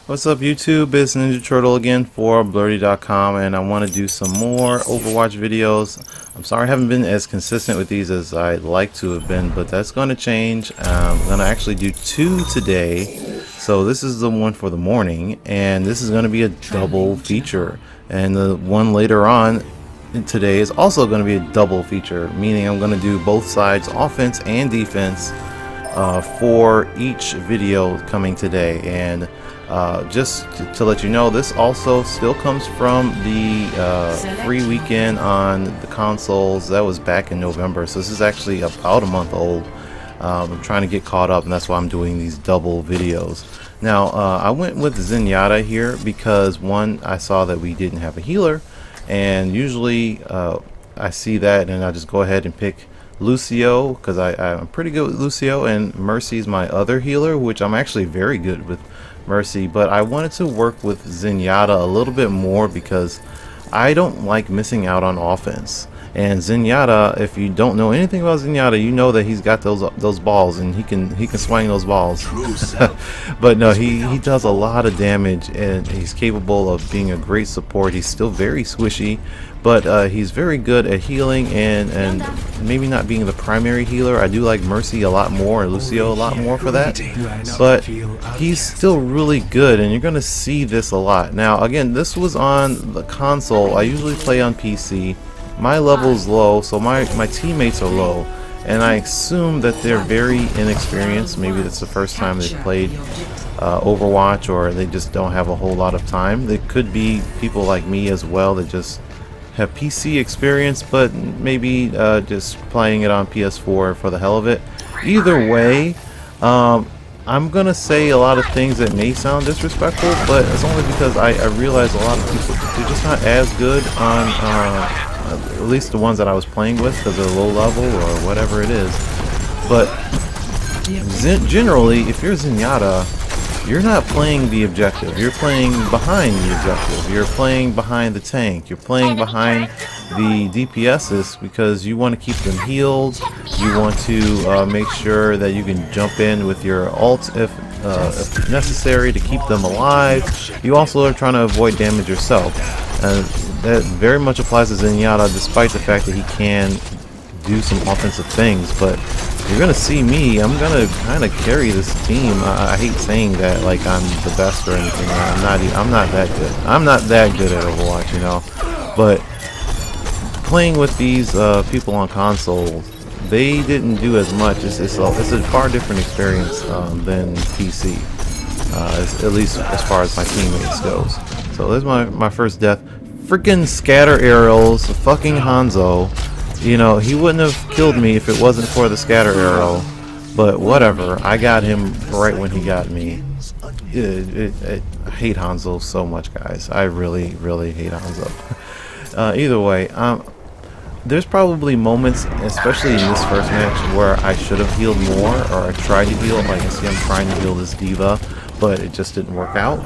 What's up YouTube, it's Ninja Turtle again for Blurdy.com, and I want to do some more Overwatch videos. I'm sorry I haven't been as consistent with these as I'd like to have been, but that's going to change. I'm going to actually do two today. So this is the one for the morning, and this is going to be a double feature. And the one later on today is also going to be a double feature, meaning I'm going to do both sides, offense and defense, for each video coming today. And just to let you know, this also still comes from the free weekend on the consoles. That was back in November, so this is actually about a month old. I'm trying to get caught up, and that's why I'm doing these double videos. Now I went with Zenyatta here because one, I saw that we didn't have a healer, and usually I see that and I just go ahead and pick Lucio because I'm pretty good with Lucio, and Mercy's my other healer, which I'm actually very good with Mercy. But I wanted to work with Zenyatta a little bit more because I don't like missing out on offense. And Zenyatta, if you don't know anything about Zenyatta, you know that he's got those balls, and he can swing those balls. But no, he does a lot of damage, and he's capable of being a great support. He's still very squishy, but he's very good at healing and maybe not being the primary healer. I do like Mercy a lot more, and Lucio a lot more for that. But he's still really good, and you're going to see this a lot. Now, again, this was on the console. I usually play on PC. My level's low, so my teammates are low, and I assume that they're very inexperienced. Maybe that's the first time they've played Overwatch, or they just don't have a whole lot of time. There could be people like me as well that just have PC experience, but maybe just playing it on PS4 for the hell of it. Either way, I'm gonna say a lot of things that may sound disrespectful, but it's only because I realize a lot of people, they're just not as good on at least the ones that I was playing with, because they're low level or whatever it is. But generally, if you're Zenyatta, you're not playing the objective. You're playing behind the objective. You're playing behind the tank. You're playing behind the DPSs because you want to keep them healed. You want to make sure that you can jump in with your ult if necessary to keep them alive. You also are trying to avoid damage yourself. That very much applies to Zenyatta, despite the fact that he can do some offensive things. But you're gonna see me. I'm gonna kind of carry this team. I hate saying that like I'm the best or anything. I'm not that good. I'm not that good at Overwatch, you know. But playing with these people on console, they didn't do as much. It's a far different experience than PC, at least as far as my teammates goes. So there's my first death. Freaking scatter arrows, fucking Hanzo. You know, he wouldn't have killed me if it wasn't for the scatter arrow. But whatever, I got him right when he got me. I hate Hanzo so much, guys. I really, really hate Hanzo. Either way, there's probably moments, especially in this first match, where I should have healed more, or I tried to heal. Like you see, I'm trying to heal this diva, but it just didn't work out.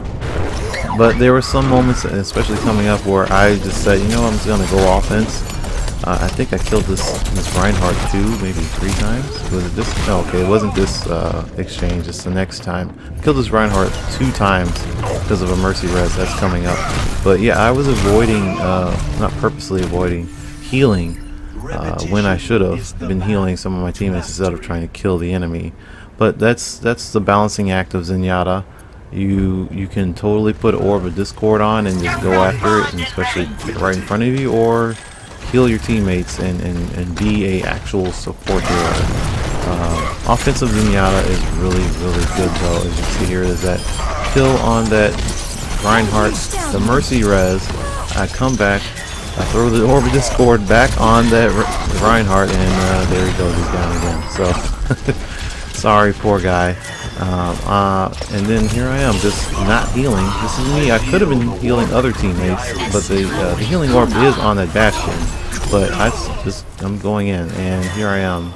But there were some moments, especially coming up, where I just said, you know, I'm just gonna go offense. I think I killed this Reinhardt 2, maybe 3 times. Was it this? No, okay, it wasn't this exchange. It's the next time. I killed this Reinhardt 2 times because of a Mercy res that's coming up. But yeah, I was avoiding, not purposely avoiding, healing when I should have been healing some of my teammates instead of trying to kill the enemy. But that's the balancing act of Zenyatta. You can totally put Orb of Discord on and just go after it, and especially right in front of you, or heal your teammates and be a actual support hero. Offensive Zenyatta is really, really good though. As you see here, there's that kill on that Reinhardt, the Mercy res. I come back, I throw the Orb of Discord back on that Reinhardt, and there he goes, he's down again. So, sorry, poor guy. And then here I am, just not healing. This is me. I could have been healing other teammates, but the healing orb is on that bastion. But I'm going in, and here I am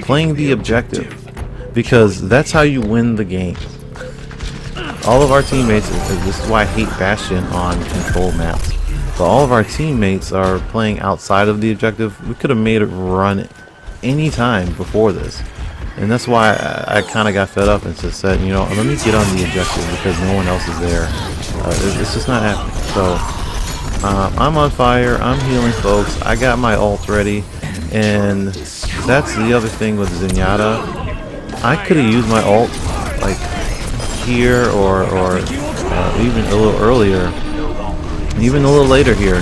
playing the objective, because that's how you win the game. All of our teammates, this is why I hate bastion on control maps, but all of our teammates are playing outside of the objective. We could have made it run any time before this. And that's why I kind of got fed up and just said, you know, let me get on the objective because no one else is there. It's just not happening. So I'm on fire. I'm healing folks. I got my ult ready. And that's the other thing with Zenyatta. I could have used my ult like here or even a little earlier, even a little later here,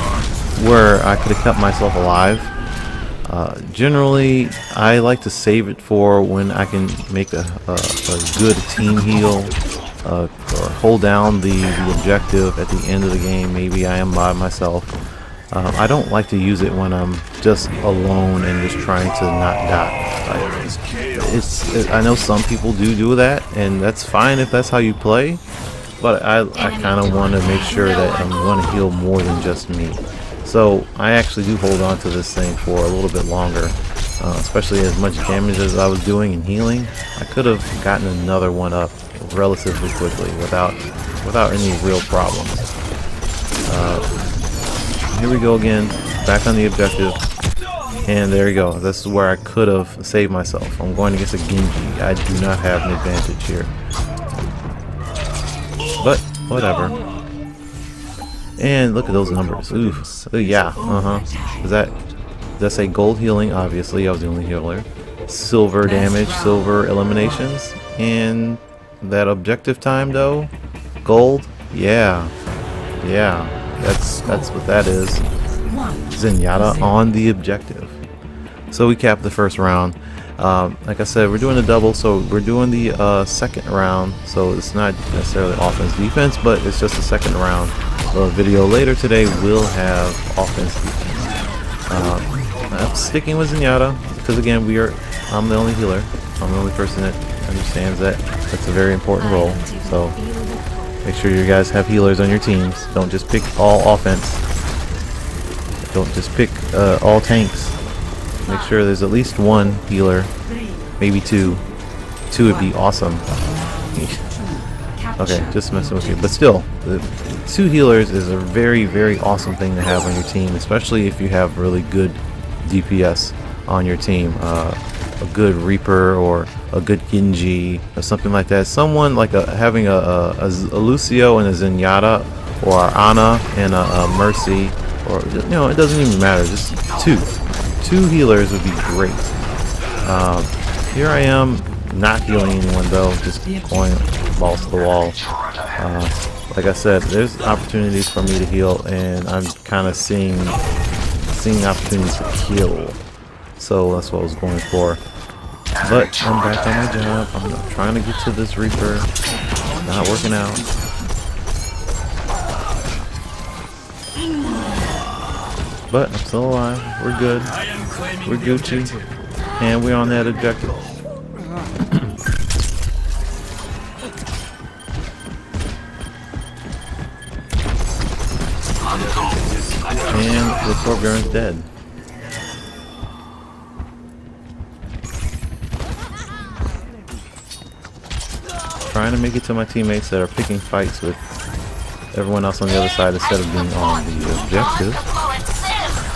where I could have kept myself alive. Generally, I like to save it for when I can make a good team heal or hold down the objective at the end of the game. Maybe I am by myself. I don't like to use it when I'm just alone and just trying to not die. I know some people do that, and that's fine if that's how you play. But I kind of want to make sure that I'm going to heal more than just me. So I actually do hold on to this thing for a little bit longer, especially as much damage as I was doing and healing. I could have gotten another one up relatively quickly without any real problems. Here we go again, back on the objective, and there you go. This is where I could have saved myself. I'm going against a Genji. I do not have an advantage here, but whatever. And look at those numbers. Oof. Yeah. Does that say gold healing? Obviously, I was the only healer. Silver damage, silver eliminations, and that objective time though, gold. Yeah. That's what that is. Zenyatta on the objective. So we capped the first round. Like I said, we're doing a double, so we're doing the second round. So it's not necessarily offense defense, but it's just the second round. The video later today will have offense defense. I'm sticking with Zenyatta because again, I'm the only healer. I'm the only person that understands that that's a very important role. So make sure you guys have healers on your teams. Don't just pick all offense. Don't just pick all tanks. Make sure there's at least one healer, maybe two. Two would be awesome. Okay, just messing with you. But still, the two healers is a very, very awesome thing to have on your team, especially if you have really good DPS on your team. A good Reaper or a good Genji or something like that. Someone like having a Lucio and a Zenyatta, or an Ana and a Mercy, or you know, it doesn't even matter. Just two healers would be great. Here I am, not healing anyone though, just going balls to the wall. Like I said, there's opportunities for me to heal, and I'm kind of seeing opportunities to kill. So that's what I was going for. But I'm back on my job. I'm trying to get to this Reaper. It's not working out. But I'm still alive. We're good. We're Gucci. And we're on that objective. And the Torbjorn's dead. Trying to make it to my teammates that are picking fights with everyone else on the other side instead of being on the objective.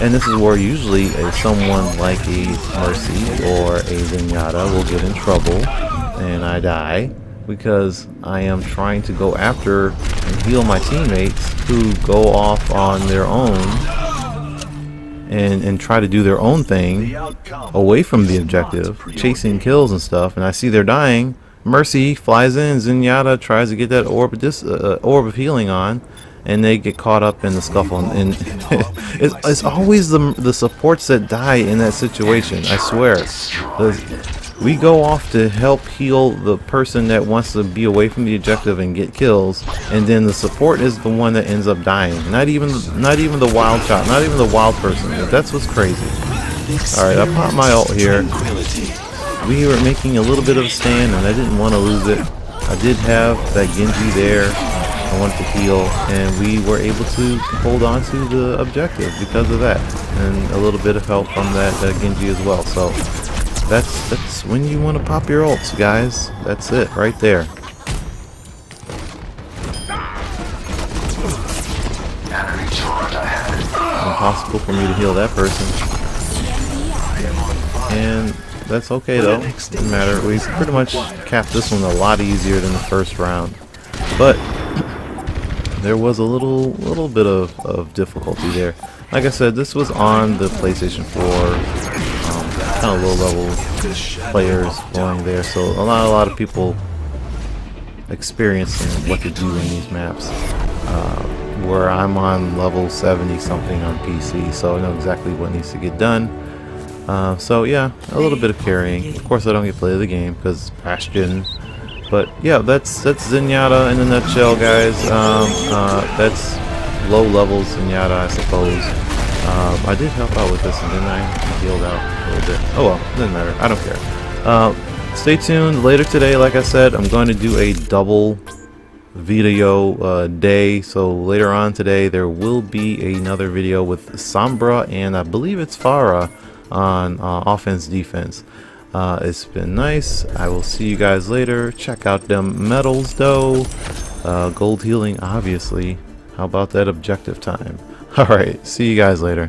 And this is where usually someone like a Mercy or a Zenyatta will get in trouble and I die because I am trying to go after and heal my teammates who go off on their own and try to do their own thing away from the objective, chasing kills and stuff, and I see they're dying. Mercy flies in, Zenyatta tries to get that orb of healing on, and they get caught up in the scuffle. And it's always the supports that die in that situation. I swear. We go off to help heal the person that wants to be away from the objective and get kills, and then the support is the one that ends up dying. Not even the wild shot, not even the wild person. That's what's crazy. All right, I popped my ult here. We were making a little bit of a stand, and I didn't want to lose it. I did have that Genji there. I wanted to heal, and we were able to hold on to the objective because of that, and a little bit of help from that Genji as well. So that's when you want to pop your ults, guys. That's it right there. Impossible for me to heal that person. And That's okay though. Doesn't matter. We pretty much capped this one a lot easier than the first round. But there was a little bit of difficulty there. Like I said, this was on the PlayStation 4, kind of low-level players going there, so a lot of people experiencing what to do in these maps. Where I'm on level 70 something on PC, so I know exactly what needs to get done. So yeah, a little bit of carrying. Of course, I don't get to play the game because Bastion. But yeah, that's Zenyatta in a nutshell, guys. That's low level Zenyatta, I suppose. I did help out with this, and then I healed out a little bit. Oh well, doesn't matter. I don't care. Stay tuned. Later today, like I said, I'm going to do a double video day. So later on today, there will be another video with Sombra and I believe it's Farah on offense defense. It's been nice. I will see you guys later. Check out them medals though. Gold healing, obviously. How about that objective time? Alright, see you guys later.